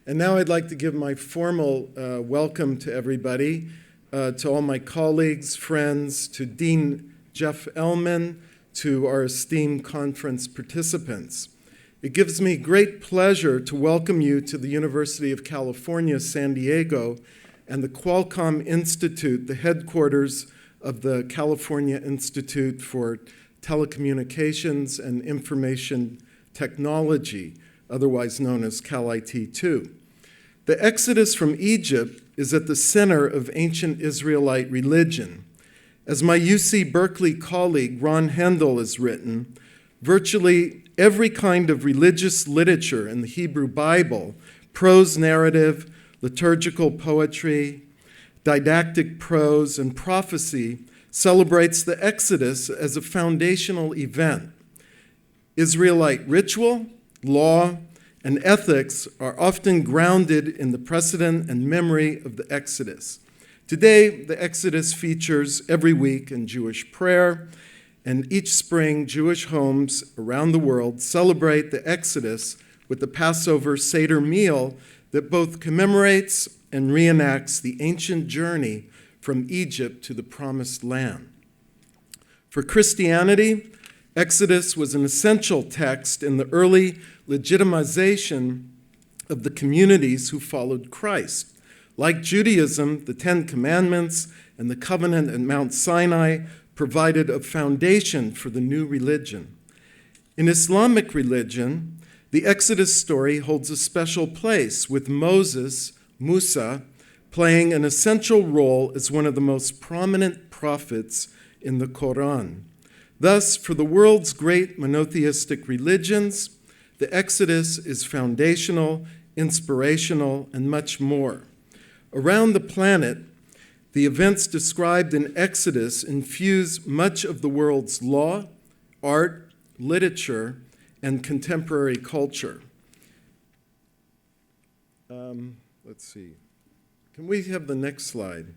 And now I'd like to give my formal welcome to everybody, to all my colleagues, friends, to Dean Jeff Elmen, to our esteemed conference participants. It gives me great pleasure to welcome you to the University of California, San Diego, and the Qualcomm Institute, the headquarters of the California Institute for Telecommunications and Information Technology, otherwise known as Cal-IT2. The Exodus from Egypt is at the center of ancient Israelite religion. As my UC Berkeley colleague Ron Hendel has written, virtually every kind of religious literature in the Hebrew Bible, prose narrative, liturgical poetry, didactic prose, and prophecy celebrates the Exodus as a foundational event. Israelite ritual, law, and ethics are often grounded in the precedent and memory of the Exodus. Today, the Exodus features every week in Jewish prayer, and each spring, Jewish homes around the world celebrate the Exodus with the Passover Seder meal that both commemorates and reenacts the ancient journey from Egypt to the Promised Land. For Christianity, Exodus was an essential text in the early legitimization of the communities who followed Christ. Like Judaism, the Ten Commandments and the covenant at Mount Sinai provided a foundation for the new religion. In Islamic religion, the Exodus story holds a special place, with Moses, Musa, playing an essential role as one of the most prominent prophets in the Quran. Thus, for the world's great monotheistic religions, the Exodus is foundational, inspirational, and much more. Around the planet, the events described in Exodus infuse much of the world's law, art, literature, and contemporary culture. Let's see. Can we have the next slide?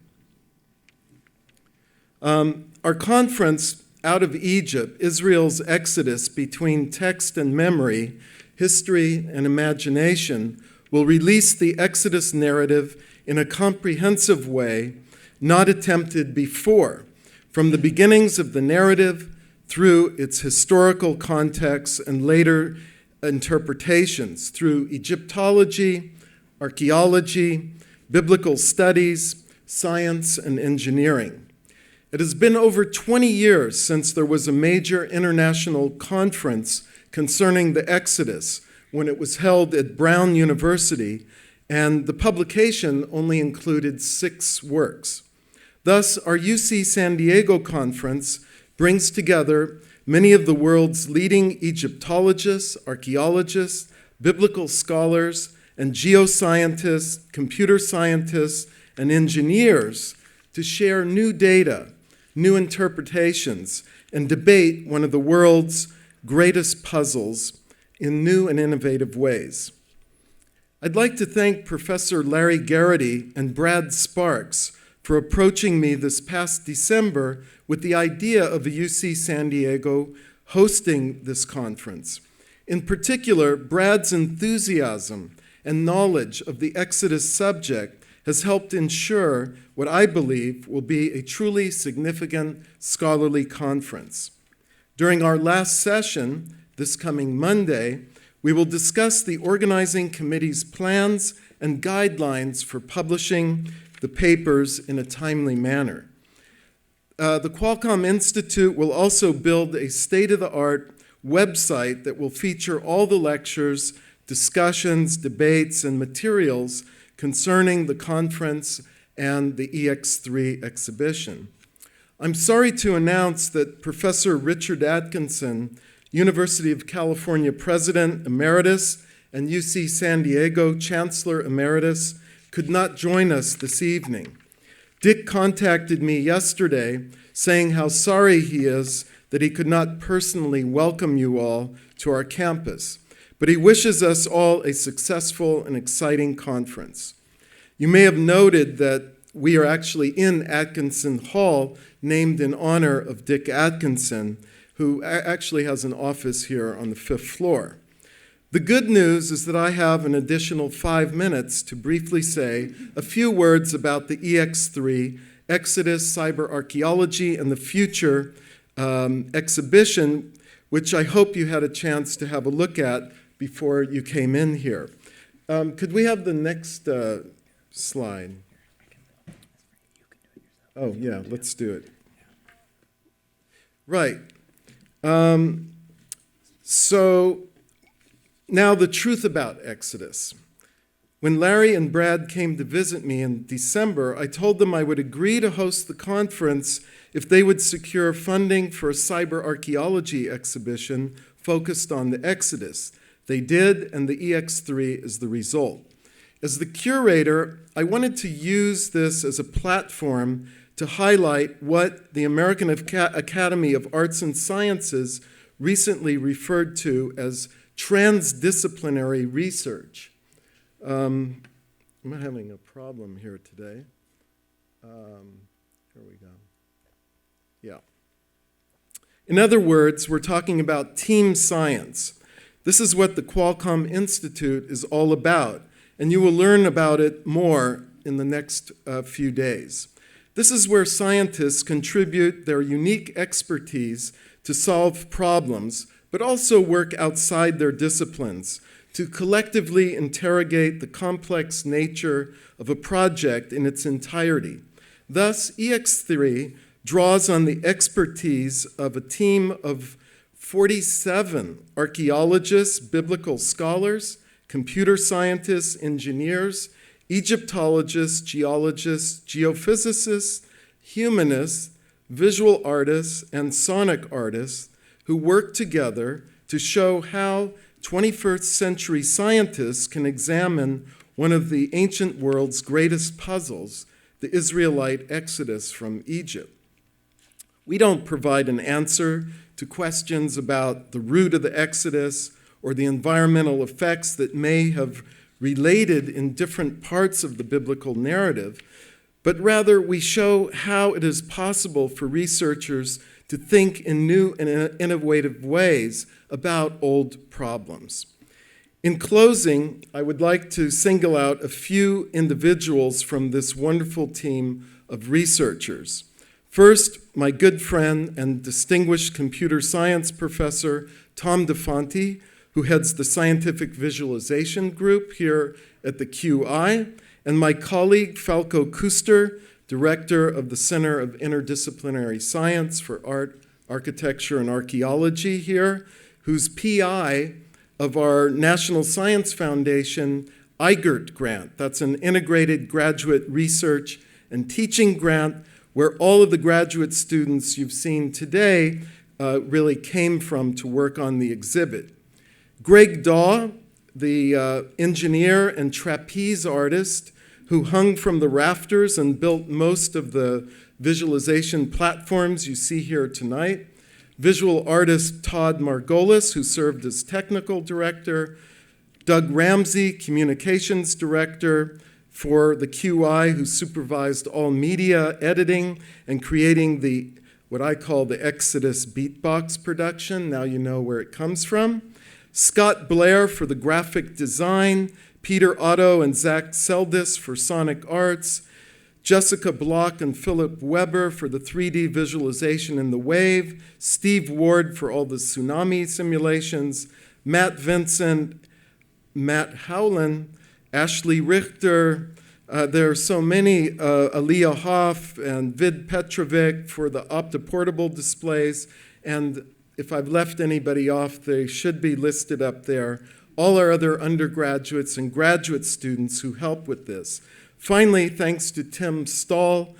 Our conference, Out of Egypt, Israel's Exodus Between Text and Memory, History and Imagination, will release the Exodus narrative in a comprehensive way not attempted before, from the beginnings of the narrative through its historical context and later interpretations, through Egyptology, archaeology, biblical studies, science, and engineering. It has been over 20 years since there was a major international conference concerning the Exodus, when it was held at Brown University, and the publication only included 6 works. Thus, our UC San Diego conference brings together many of the world's leading Egyptologists, archaeologists, biblical scholars, and geoscientists, computer scientists, and engineers to share new data, new interpretations, and debate one of the world's greatest puzzles in new and innovative ways. I'd like to thank Professor Larry Garrity and Brad Sparks for approaching me this past December with the idea of a UC San Diego hosting this conference. In particular, Brad's enthusiasm and knowledge of the Exodus subject has helped ensure what I believe will be a truly significant scholarly conference. During our last session, this coming Monday, we will discuss the organizing committee's plans and guidelines for publishing the papers in a timely manner. The Qualcomm Institute will also build a state-of-the-art website that will feature all the lectures, discussions, debates, and materials concerning the conference and the EX3 exhibition. I'm sorry to announce that Professor Richard Atkinson, University of California President Emeritus and UC San Diego Chancellor Emeritus, could not join us this evening. Dick contacted me yesterday saying how sorry he is that he could not personally welcome you all to our campus, but he wishes us all a successful and exciting conference. You may have noted that we are actually in Atkinson Hall, named in honor of Dick Atkinson, who actually has an office here on the 5th floor. The good news is that I have an additional 5 minutes to briefly say a few words about the EX3 Exodus, Cyber Archaeology, and the Future exhibition, which I hope you had a chance to have a look at before you came in here. Could we have the next slide? Oh, yeah, let's do it. Right. So now the truth about Exodus. When Larry and Brad came to visit me in December, I told them I would agree to host the conference if they would secure funding for a cyber archaeology exhibition focused on the Exodus. They did, and the EX3 is the result. As the curator, I wanted to use this as a platform to highlight what the American Academy of Arts and Sciences recently referred to as transdisciplinary research. I'm having a problem here today. Here we go. Yeah. In other words, we're talking about team science. This is what the Qualcomm Institute is all about, and you will learn about it more in the next few days. This is where scientists contribute their unique expertise to solve problems, but also work outside their disciplines to collectively interrogate the complex nature of a project in its entirety. Thus, EX3 draws on the expertise of a team of 47 archaeologists, biblical scholars, computer scientists, engineers, Egyptologists, geologists, geophysicists, humanists, visual artists, and sonic artists who work together to show how 21st century scientists can examine one of the ancient world's greatest puzzles, the Israelite exodus from Egypt. We don't provide an answer to questions about the route of the exodus or the environmental effects that may have related in different parts of the biblical narrative, but rather we show how it is possible for researchers to think in new and innovative ways about old problems. In closing, I would like to single out a few individuals from this wonderful team of researchers. First, my good friend and distinguished computer science professor, Tom DeFonte, who heads the Scientific Visualization Group here at the QI, and my colleague, Falco Kuster, director of the Center of Interdisciplinary Science for Art, Architecture, and Archaeology here, who's PI of our National Science Foundation IGERT grant. That's an integrated graduate research and teaching grant where all of the graduate students you've seen today really came from to work on the exhibit. Greg Daw, the engineer and trapeze artist who hung from the rafters and built most of the visualization platforms you see here tonight. Visual artist Todd Margolis, who served as technical director. Doug Ramsey, communications director for the QI, who supervised all media editing and creating what I call the Exodus beatbox production. Now you know where it comes from. Scott Blair for the graphic design, Peter Otto and Zach Seldis for sonic arts, Jessica Block and Philip Weber for the 3D visualization in the wave, Steve Ward for all the tsunami simulations, Matt Vincent, Matt Howland, Ashley Richter, there are so many, Aliyah Hoff and Vid Petrovic for the optoportable displays, and if I've left anybody off, they should be listed up there. All our other undergraduates and graduate students who help with this. Finally, thanks to Tim Stahl,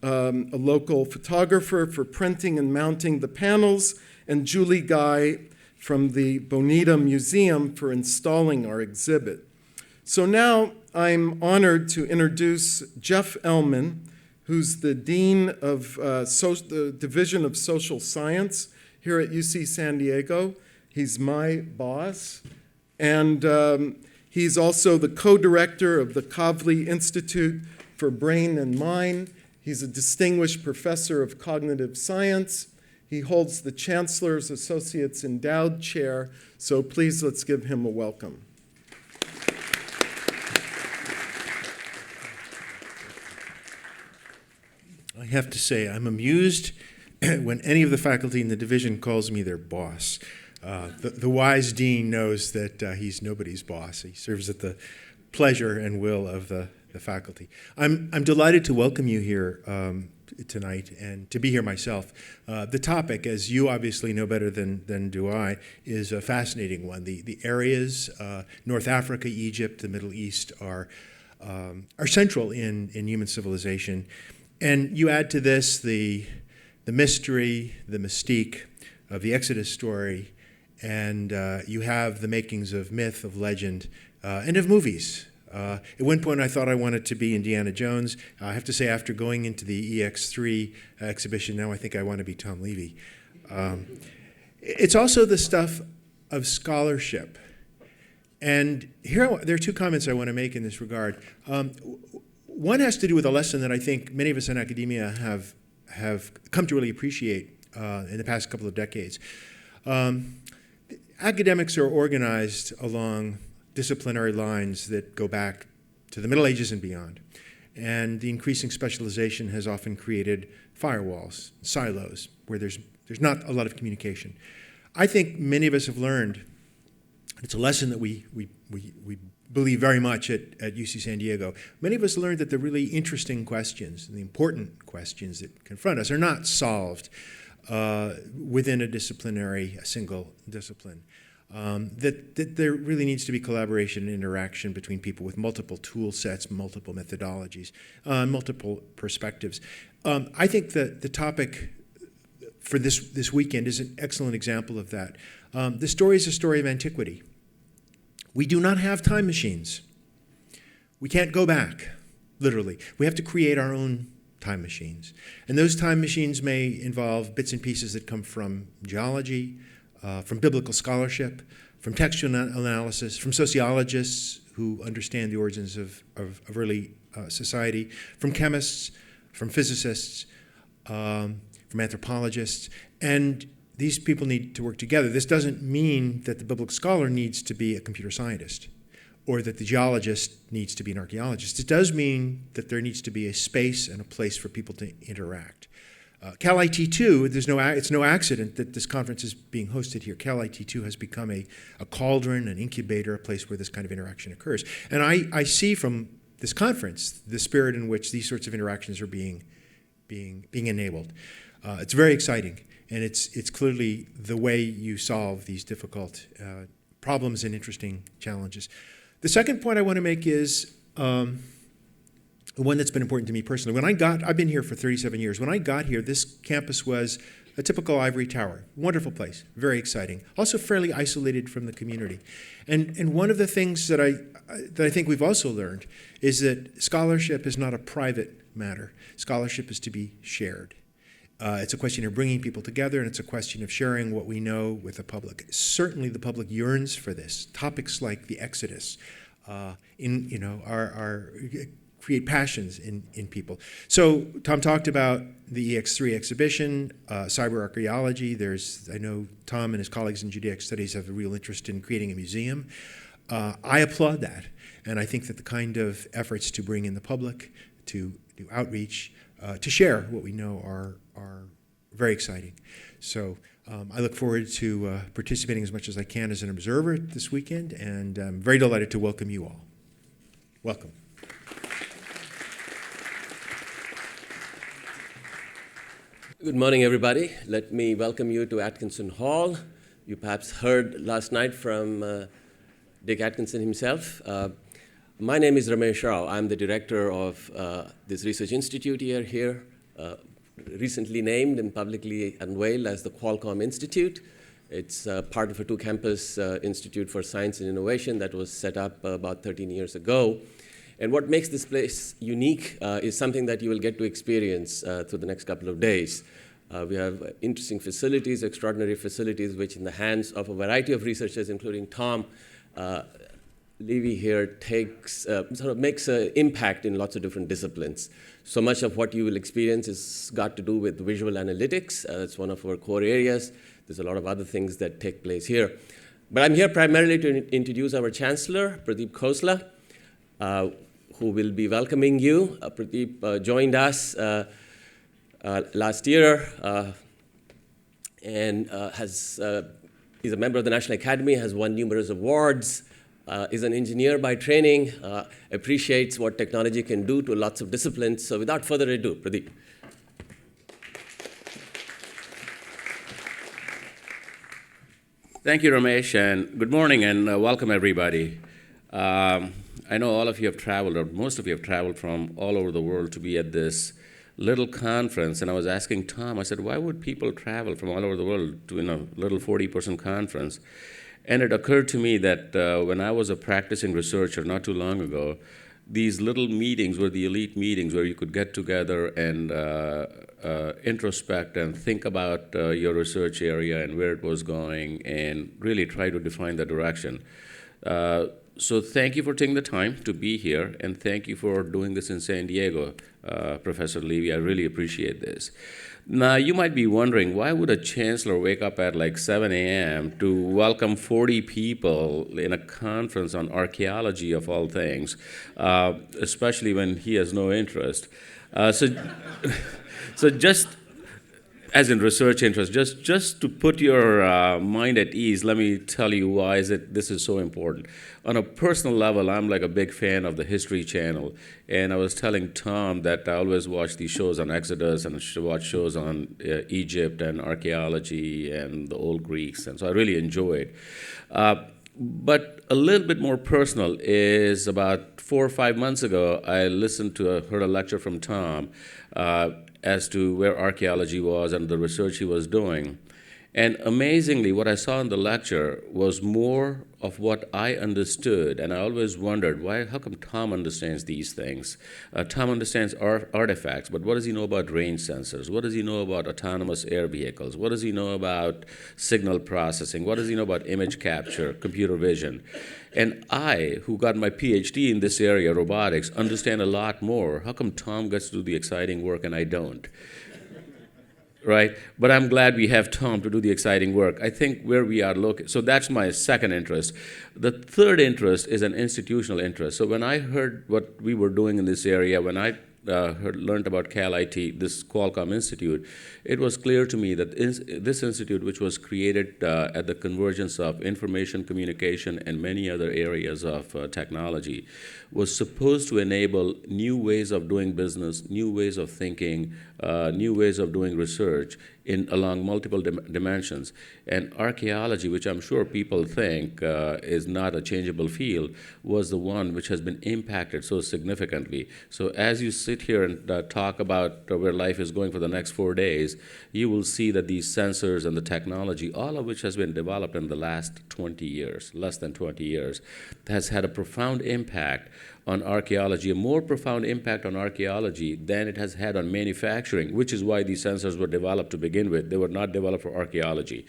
a local photographer, for printing and mounting the panels, and Julie Guy from the Bonita Museum for installing our exhibit. So now I'm honored to introduce Jeff Elmen, who's the Dean of the Division of Social Science here at UC San Diego. He's my boss. And he's also the co-director of the Kavli Institute for Brain and Mind. He's a distinguished professor of cognitive science. He holds the Chancellor's Associates Endowed Chair, so please let's give him a welcome. I have to say, I'm amused when any of the faculty in the division calls me their boss. The wise dean knows that he's nobody's boss. He serves at the pleasure and will of the faculty. I'm delighted to welcome you here tonight and to be here myself. The topic, as you obviously know better than do I, is a fascinating one. The areas, North Africa, Egypt, the Middle East, are central in human civilization. And you add to this the mystery, the mystique of the Exodus story, and you have the makings of myth, of legend, and of movies. At one point, I thought I wanted to be Indiana Jones. I have to say, after going into the EX3 exhibition, now I think I want to be Tom Levy. It's also the stuff of scholarship. And here, there are two comments I want to make in this regard. One has to do with a lesson that I think many of us in academia have come to really appreciate in the past couple of decades. Academics are organized along disciplinary lines that go back to the Middle Ages and beyond. And the increasing specialization has often created firewalls, silos, where there's not a lot of communication. I think many of us have learned, it's a lesson that we believe very much at UC San Diego. Many of us learned that the really interesting questions, the important questions that confront us, are not solved within a single discipline. That there really needs to be collaboration and interaction between people with multiple tool sets, multiple methodologies, multiple perspectives. I think that the topic for this weekend is an excellent example of that. The story is a story of antiquity. We do not have time machines. We can't go back, literally. We have to create our own time machines. And those time machines may involve bits and pieces that come from geology, from biblical scholarship, from textual analysis, from sociologists who understand the origins of early society, from chemists, from physicists, from anthropologists, and these people need to work together. This doesn't mean that the biblical scholar needs to be a computer scientist or that the geologist needs to be an archaeologist. It does mean that there needs to be a space and a place for people to interact. Cal IT2, it's no accident that this conference is being hosted here. Cal IT2 has become a cauldron, an incubator, a place where this kind of interaction occurs. And I see from this conference the spirit in which these sorts of interactions are being enabled. It's very exciting, and it's clearly the way you solve these difficult problems and interesting challenges. The second point I want to make is one that's been important to me personally. I've been here for 37 years. When I got here, this campus was a typical ivory tower. Wonderful place, very exciting. Also fairly isolated from the community. And one of the things that I think we've also learned is that scholarship is not a private matter. Scholarship is to be shared. It's a question of bringing people together, and it's a question of sharing what we know with the public. Certainly the public yearns for this. Topics like the Exodus create passions in people. So Tom talked about the EX3 exhibition, cyber archaeology. I know Tom and his colleagues in Judaic Studies have a real interest in creating a museum. I applaud that, and I think that the kind of efforts to bring in the public, to do outreach, to share what we know are very exciting. So I look forward to participating as much as I can as an observer this weekend, and I'm very delighted to welcome you all. Welcome. Good morning, everybody. Let me welcome you to Atkinson Hall. You perhaps heard last night from Dick Atkinson himself. My name is Ramesh Rao. I'm the director of this research institute here, recently named and publicly unveiled as the Qualcomm Institute. It's part of a two-campus Institute for Science and Innovation that was set up about 13 years ago. And what makes this place unique is something that you will get to experience through the next couple of days. We have interesting facilities, extraordinary facilities, which in the hands of a variety of researchers, including Tom, Levy here sort of makes an impact in lots of different disciplines. So much of what you will experience has got to do with visual analytics. It's one of our core areas. There's a lot of other things that take place here. But I'm here primarily to introduce our Chancellor, Pradeep Khosla, who will be welcoming you. Pradeep joined us last year and he's a member of the National Academy, has won numerous awards, is an engineer by training, appreciates what technology can do to lots of disciplines. So without further ado, Pradeep. Thank you, Ramesh, and good morning and welcome, everybody. I know all of you have traveled, or most of you have traveled from all over the world to be at this little conference, and I was asking Tom, I said, why would people travel from all over the world to a little 40-person conference? And it occurred to me that when I was a practicing researcher not too long ago, these little meetings were the elite meetings where you could get together and introspect and think about your research area and where it was going and really try to define the direction. So thank you for taking the time to be here, and thank you for doing this in San Diego, Professor Levy. I really appreciate this. Now, you might be wondering, why would a chancellor wake up at like 7 a.m. to welcome 40 people in a conference on archaeology of all things, especially when he has no interest? So just as in research interest, just to put your mind at ease, let me tell you why this is so important. On a personal level, I'm like a big fan of the History Channel, and I was telling Tom that I always watch these shows on Exodus and watch shows on Egypt and archaeology and the old Greeks, and so I really enjoy it. But a little bit more personal is about 4 or 5 months ago, I heard a lecture from Tom as to where archaeology was and the research he was doing. And amazingly, what I saw in the lecture was more of what I understood, and I always wondered, how come Tom understands these things? Tom understands artifacts, but what does he know about range sensors? What does he know about autonomous air vehicles? What does he know about signal processing? What does he know about image capture, computer vision? And I, who got my PhD in this area, robotics, understand a lot more. How come Tom gets to do the exciting work and I don't? Right? But I'm glad we have Tom to do the exciting work. I think where we are looking, so that's my second interest. The third interest is an institutional interest. So when I heard what we were doing in this area, when I learned about CalIT, this Qualcomm Institute, it was clear to me that this institute, which was created at the convergence of information communication and many other areas of technology, was supposed to enable new ways of doing business, new ways of thinking, new ways of doing research along multiple dimensions. And archaeology, which I'm sure people think is not a changeable field, was the one which has been impacted so significantly. So as you sit here and talk about where life is going for the next 4 days, you will see that these sensors and the technology, all of which has been developed in the last 20 years, less than 20 years, has had a profound impact on archaeology, a more profound impact on archaeology than it has had on manufacturing, which is why these sensors were developed to begin with. They were not developed for archaeology.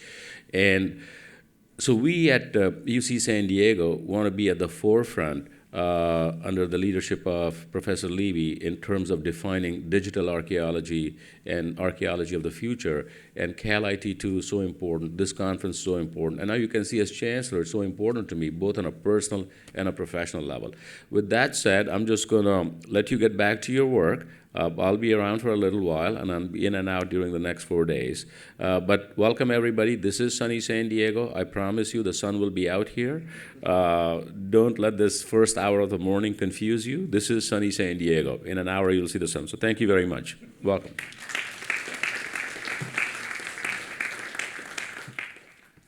And so we at UC San Diego want to be at the forefront under the leadership of Professor Levy in terms of defining digital archaeology and archaeology of the future. And CalIT too is so important, this conference is so important. And now you can see as Chancellor, it's so important to me, both on a personal and a professional level. With that said, I'm just going to let you get back to your work. I'll be around for a little while, and I'll be in and out during the next 4 days. But welcome, everybody. This is sunny San Diego. I promise you the sun will be out here. Don't let this first hour of the morning confuse you. This is sunny San Diego. In an hour, you'll see the sun. So thank you very much. Welcome.